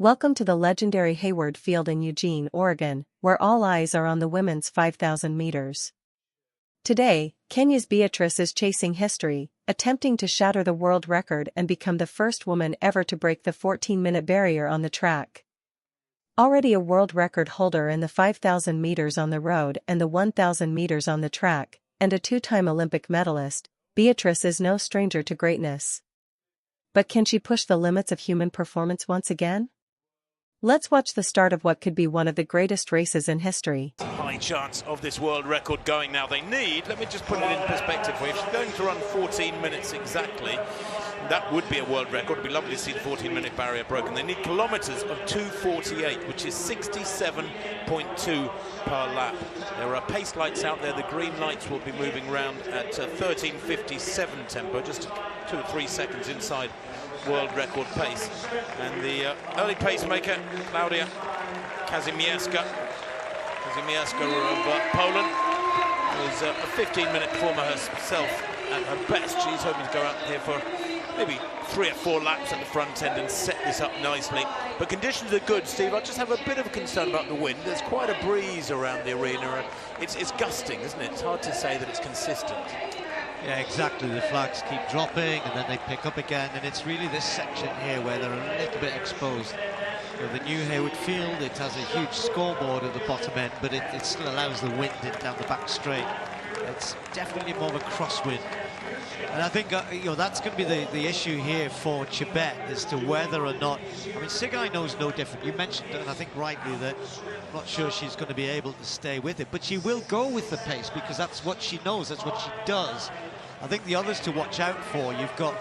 Welcome to the legendary Hayward Field in Eugene, Oregon, where all eyes are on the women's 5,000 meters. Today, Kenya's Beatrice is chasing history, attempting to shatter the world record and become the first woman ever to break the 14-minute barrier on the track. Already a world record holder in the 5,000 meters on the road and the 1,000 meters on the track, and a two-time Olympic medalist, Beatrice is no stranger to greatness. But can she push the limits of human performance once again? Let's watch the start of what could be one of the greatest races in history. High chance of this world record going now. They need, let me just put it in perspective for you, if she's going to run 14 minutes exactly, that would be a world record. It'd be lovely to see the 14-minute barrier broken. They need kilometers of 2:48, which is 67.2 per lap. There are pace lights out there. The green lights will be moving around at 13:57 tempo, just 2 or 3 seconds inside world record pace. And the early pacemaker, Klaudia Kazimierska of Poland, was a 15-minute performer herself at her best. She's hoping to go out here for maybe 3 or 4 laps at the front end and set this up nicely. But conditions are good, Steve. I just have a bit of a concern about the wind. There's quite a breeze around the arena. It's gusting, isn't it? It's hard to say that it's consistent. Yeah, exactly. The flags keep dropping and then they pick up again, and it's really this section here where they're a little bit exposed. You know, the new Hayward Field, it has a huge scoreboard at the bottom end, but it still allows the wind in down the back straight. It's definitely more of a crosswind. And I think you know, that's going to be the issue here for Chebet as to whether or not, I mean, Sigai knows no different. You mentioned, and I think rightly, that I'm not sure she's going to be able to stay with it, but she will go with the pace because that's what she knows, that's what she does. I think the others to watch out for, you've got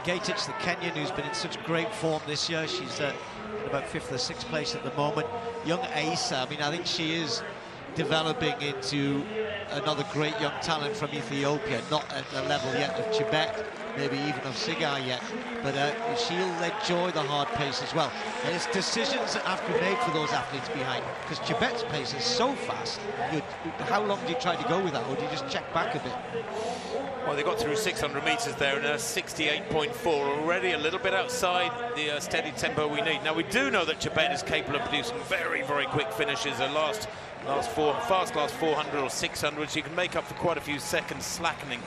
Beatrice, the Kenyan, who's been in such great form this year. She's in about 5th or 6th place at the moment. Young Asa, I mean, I think she is developing into another great young talent from Ethiopia, not at the level yet of Chebet, maybe even of Sigai yet, but she'll enjoy the hard pace as well. And it's decisions that have to be made for those athletes behind, because Chebet's pace is so fast. How long do you try to go with that, or do you just check back a bit? Well, they got through 600 meters there, and 68.4, already a little bit outside the steady tempo we need. Now, we do know that Chebet is capable of producing very, very quick finishes. Her last 400 or 600, she can make up for quite a few seconds slackening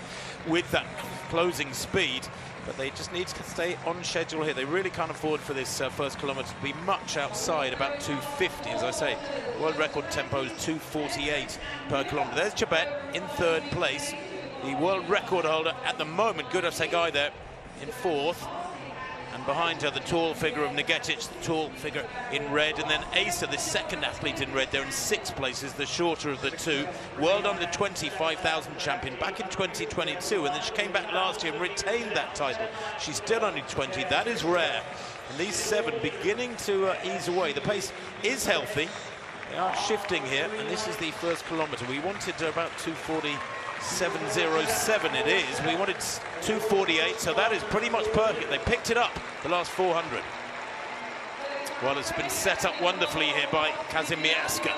with that closing speed, but they just need to stay on schedule here. They really can't afford for this first kilometre to be much outside about 2:50, as I say. World record tempo is 2:48 per kilometre. There's Chebet in 3rd place. The world record holder at the moment, Gudaf Segai there in 4th. And behind her, the tall figure of Beatrice, the tall figure in red. And then Asa, the second athlete in red, there in 6th place, is the shorter of the two. World under 20 5,000 champion back in 2022. And then she came back last year and retained that title. She's still only 20. That is rare. And these 7 beginning to ease away. The pace is healthy. They are shifting here. And this is the first kilometre. We wanted about 2:47.07 it is. We wanted 2:48, so that is pretty much perfect. They picked it up the last 400. Well, it's been set up wonderfully here by Kazimierska.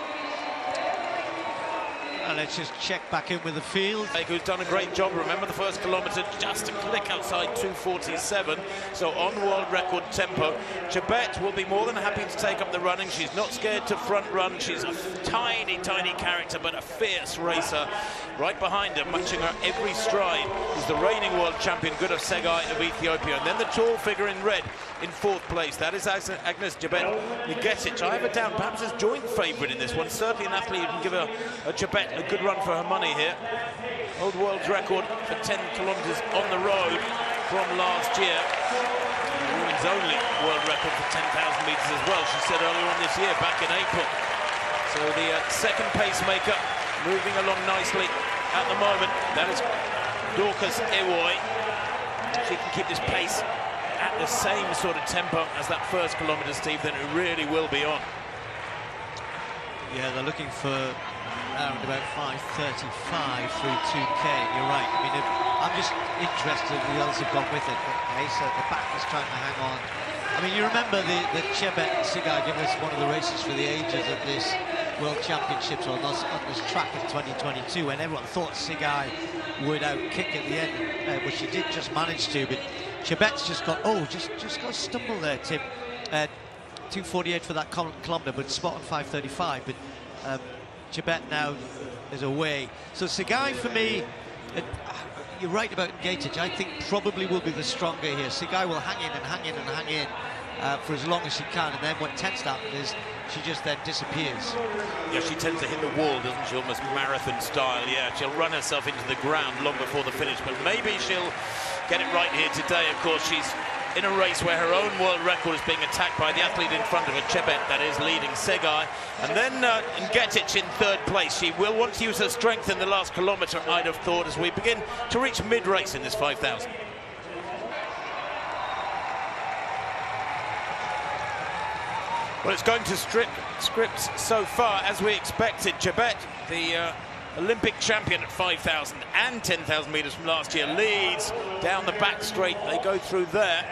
And let's just check back in with the field. Who's done a great job. Remember the first kilometre, just a click outside 2:47. So on world record tempo. Chebet will be more than happy to take up the running. She's not scared to front run. She's a tiny, tiny character, but a fierce racer. Right behind her, matching her every stride, is the reigning world champion, Gudaf Segai of Ethiopia. And then the tall figure in red in 4th place. That is Agnes Chebet Beatrice. I have her down perhaps as joint favourite in this one. Certainly an athlete who can give a Chebet a good run for her money here. Old world's record for 10 kilometres on the road from last year. The women's only world record for 10,000 metres as well, she said earlier on this year, back in April. So the second pacemaker moving along nicely at the moment. That is Dorcas Ewoy. She can keep this pace at the same sort of tempo as that first kilometre, Steve, then it really will be on. Yeah, they're looking for around about 5:35 through 2K. You're right. I mean, I'm just interested if the others have gone with it. Asa at the back is trying to hang on. I mean, you remember the Chebet and Sigai gave us one of the races for the ages at this World Championships on this track in 2022, when everyone thought Sigai would outkick at the end, which she did just manage to. But Chebet's just got just got a stumble there, Tim. 2:48 for that kilometre, but spot on 5:35. But Chebet now is away. So Segai, for me, you're right about Gatic. I think probably will be the stronger here. Segai will hang in and hang in and hang in for as long as she can, and then what tends to happen is she just then disappears. Yeah, she tends to hit the wall, doesn't she? Almost marathon style. Yeah, she'll run herself into the ground long before the finish, but maybe she'll get it right here today. Of course, she's in a race where her own world record is being attacked by the athlete in front of her, Chebet, that is, leading Segai. And then Getic in third place. She will want to use her strength in the last kilometre, I'd have thought, as we begin to reach mid-race in this 5,000. Well, it's going to scripts so far, as we expected. Chebet, the Olympic champion at 5,000 and 10,000 metres from last year, leads down the back straight. They go through there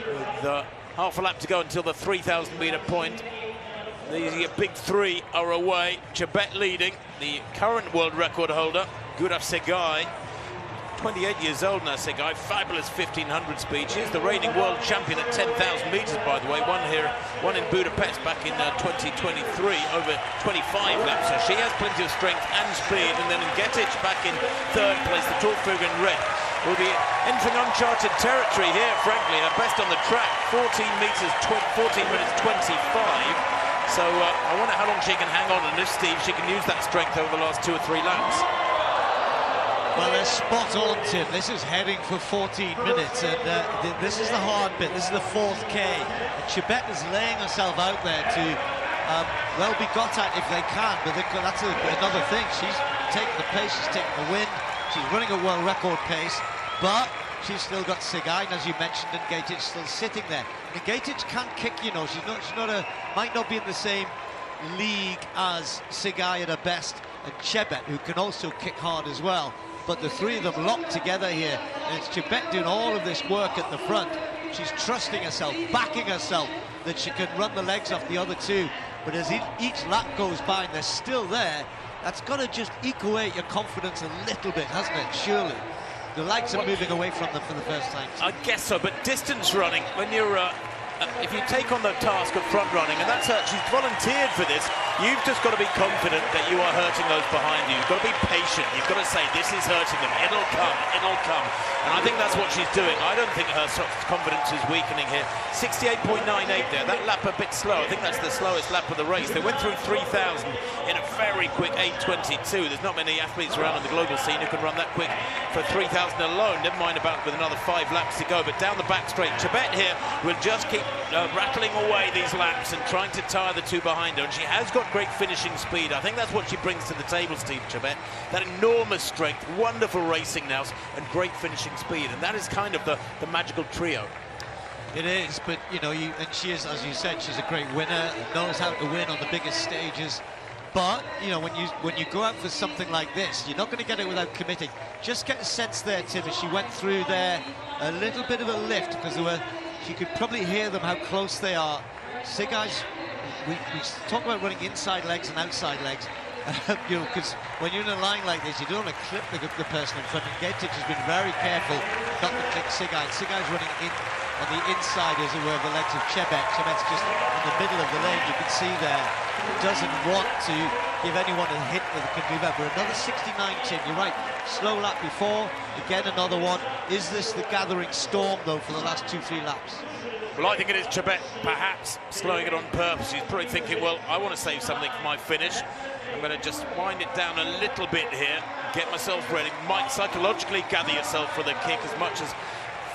with half a lap to go until the 3,000 metre point. The big three are away. Chebet leading, the current world record holder, Guraf Segai. 28 years old now, Segai, fabulous 1500 speed. She's the reigning world champion at 10,000 metres, by the way. One in Budapest back in 2023, over 25 laps. So she has plenty of strength and speed. And then Getic back in third place, the Torfugen red, will be entering uncharted territory here, frankly. Her best on the track, 14 minutes 25. So I wonder how long she can hang on, and if, Steve, she can use that strength over the last 2 or 3 laps. Well, they're spot on, Tim. This is heading for 14 minutes, and this is the hard bit. This is the 4th K. And Chebet is laying herself out there to, well, be got at if they can, but that's another thing. She's taking the pace, she's taking the wind, she's running a world record pace, but she's still got Segai, as you mentioned, and Gatic still sitting there. And Gatic can't kick, you know. Might not be in the same league as Segai at her best, and Chebet, who can also kick hard as well. But the three of them locked together here, and it's Chebet doing all of this work at the front. She's trusting herself, backing herself, that she can run the legs off the other two. But as each lap goes by and they're still there, that's got to just equate your confidence a little bit, hasn't it? Surely. The lights are moving away from them for the first time. I guess so, but distance running, when you're... if you take on the task of front running, and that's her, she's volunteered for this, you've just got to be confident that you are hurting those behind you. You've got to be patient. You've got to say, this is hurting them. It'll come. It'll come. And I think that's what she's doing. I don't think her confidence is weakening here. 68.98 there. That lap a bit slow. I think that's the slowest lap of the race. They went through 3,000 in a very quick 8:22. There's not many athletes around on the global scene who can run that quick for 3,000 alone. Never mind about with another 5 laps to go. But down the back straight, Chebet here will just keep rattling away these laps and trying to tire the two behind her, and she has got great finishing speed. I think that's what she brings to the table, Steve, Chebet. That enormous strength, wonderful racing now, and great finishing speed, and that is kind of the magical trio. It is, but you know, and she is, as you said, she's a great winner, knows how to win on the biggest stages. But you know, when you go out for something like this, you're not going to get it without committing. Just get a sense there, Tim, as she went through there, a little bit of a lift, because you could probably hear them how close they are. Segai's, we talk about running inside legs and outside legs, you know, because when you're in a line like this, you don't want to clip the person in front. And Gatic has been very careful not to clip Segai. Segai's running in on the inside, as it were, of the legs of Chebet. Chebet's just in the middle of the lane, you can see there. Doesn't want to give anyone a hit that can move out. But another 69, Tim, you're right. Slow lap before, again another one. Is this the gathering storm, though, for the last 2-3 laps? Well, I think it is Chebet perhaps slowing it on purpose. She's probably thinking, well, I want to save something for my finish. I'm going to just wind it down a little bit here, get myself ready. Might psychologically gather yourself for the kick as much as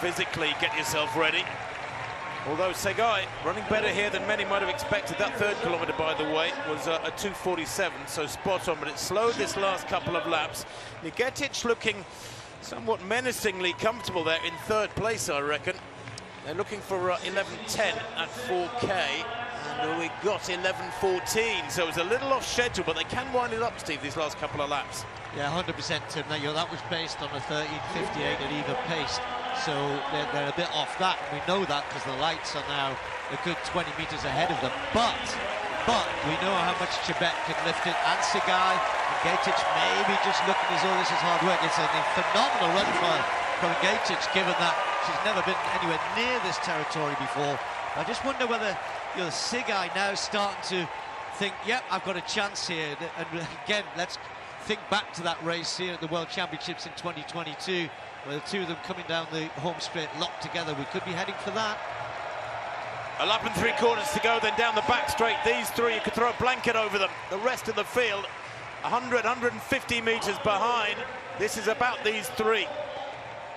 physically get yourself ready. Although Segai running better here than many might have expected. That 3rd kilometre, by the way, was a 2:47, so spot on. But it slowed this last couple of laps. Getic looking somewhat menacingly comfortable there in 3rd place, I reckon. They're looking for 11:10 at 4K, and we got 11:14, so it's a little off schedule, but they can wind it up, Steve, these last couple of laps. Yeah, 100%, Tim. Now, that was based on a 13:58 at even pace, so they're a bit off that. We know that because the lights are now a good 20 metres ahead of them. But we know how much Chebet can lift it, and Segai, and Gatic maybe just looking as though this is hard work. It's a phenomenal run from Gatic, given that she's never been anywhere near this territory before. I just wonder whether Sigai now starting to think, yep, I've got a chance here. And again, let's think back to that race here at the World Championships in 2022, where the two of them coming down the home straight locked together. We could be heading for that. A lap and 3/4 to go, then down the back straight. These three, you could throw a blanket over them. The rest of the field, 100, 150 metres behind. This is about these three.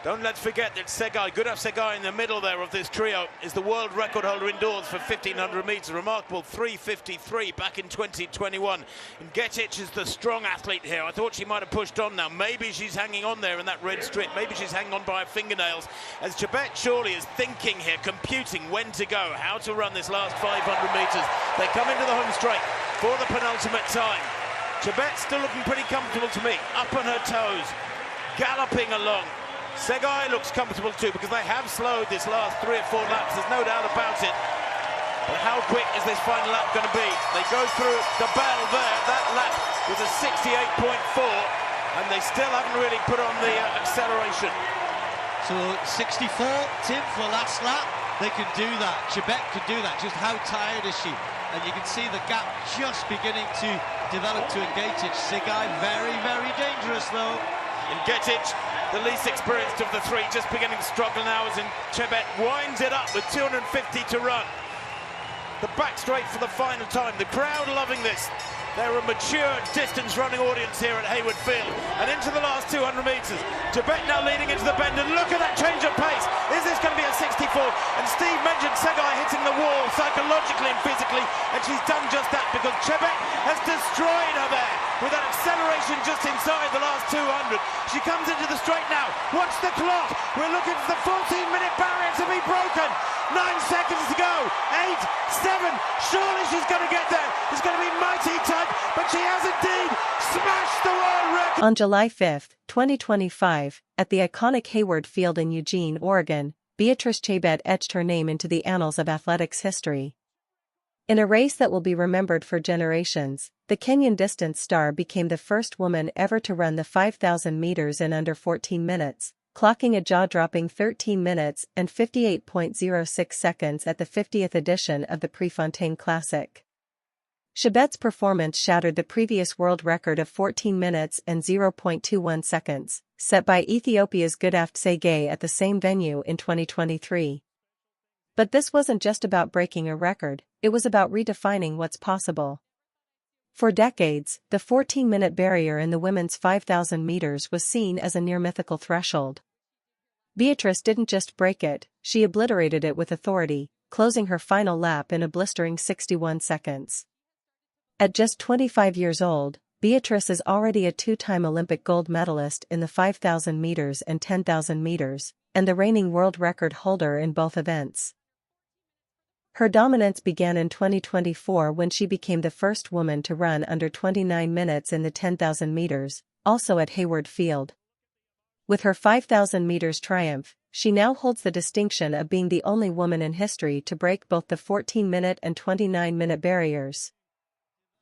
Don't let's forget that Segai, Gudaf Segai in the middle there of this trio, is the world record holder indoors for 1,500 metres. Remarkable 3:53 back in 2021. And Getic is the strong athlete here. I thought she might have pushed on now. Maybe she's hanging on there in that red strip. Maybe she's hanging on by her fingernails. As Chebet surely is thinking here, computing when to go, how to run this last 500 metres. They come into the home straight for the penultimate time. Chebet still looking pretty comfortable to me, up on her toes, galloping along. Segai looks comfortable too, because they have slowed this last 3 or 4 laps, there's no doubt about it. But how quick is this final lap going to be? They go through the bell there. That lap was a 68.4, and they still haven't really put on the acceleration. So 64, Tim, for last lap. They can do that. Chebet can do that. Just how tired is she? And you can see the gap just beginning to develop to Getic. Segai very, very dangerous though. In Getic, the least experienced of the three, just beginning to struggle now, as in Chebet winds it up with 250 to run. The back straight for the final time. The crowd loving this. They're a mature distance running audience here at Hayward Field. And into the last 200 metres. Chebet now leading into the bend, and look at that change of pace. Is this going to be a 64? And Steve mentioned Segai hitting the wall psychologically and physically, and she's done just that, because Chebet has destroyed her there with that acceleration just inside the last 200. She comes into the straight now. Watch the clock. We're looking for the 14-minute barrier to be broken. 9 seconds to go. 8, 7. Surely she's going to get there. It's going to be mighty tight, but she has indeed smashed the world record. On July 5, 2025, at the iconic Hayward Field in Eugene, Oregon, Beatrice Chebet etched her name into the annals of athletics history. In a race that will be remembered for generations, the Kenyan distance star became the first woman ever to run the 5,000 meters in under 14 minutes, clocking a jaw-dropping 13 minutes and 58.06 seconds at the 50th edition of the Prefontaine Classic. Chebet's performance shattered the previous world record of 14 minutes and 0.21 seconds, set by Ethiopia's Gudaf Segai at the same venue in 2023. But this wasn't just about breaking a record, it was about redefining what's possible. For decades, the 14-minute barrier in the women's 5,000 meters was seen as a near-mythical threshold. Beatrice didn't just break it, she obliterated it with authority, closing her final lap in a blistering 61 seconds. At just 25 years old, Beatrice is already a 2-time Olympic gold medalist in the 5,000 meters and 10,000 meters, and the reigning world record holder in both events. Her dominance began in 2024 when she became the first woman to run under 29 minutes in the 10,000 meters, also at Hayward Field. With her 5,000 meters triumph, she now holds the distinction of being the only woman in history to break both the 14-minute and 29-minute barriers.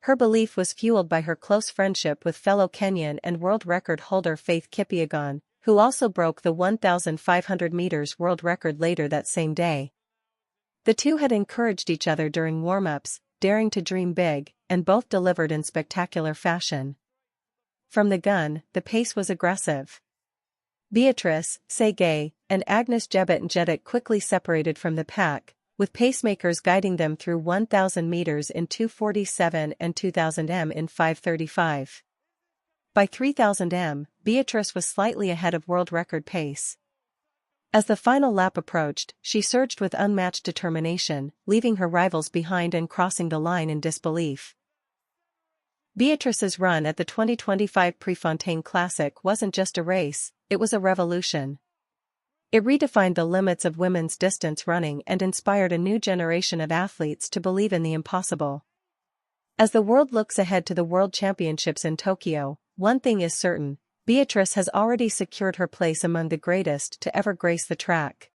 Her belief was fueled by her close friendship with fellow Kenyan and world record holder Faith Kipyegon, who also broke the 1,500 meters world record later that same day. The two had encouraged each other during warm-ups, daring to dream big, and both delivered in spectacular fashion. From the gun, the pace was aggressive. Beatrice, Segai, and Agnes Chebet quickly separated from the pack, with pacemakers guiding them through 1,000 meters in 2:47 and 2,000 m in 5:35. By 3,000 m, Beatrice was slightly ahead of world record pace. As the final lap approached, she surged with unmatched determination, leaving her rivals behind and crossing the line in disbelief. Beatrice's run at the 2025 Prefontaine Classic wasn't just a race, it was a revolution. It redefined the limits of women's distance running and inspired a new generation of athletes to believe in the impossible. As the world looks ahead to the World Championships in Tokyo, one thing is certain: Beatrice has already secured her place among the greatest to ever grace the track.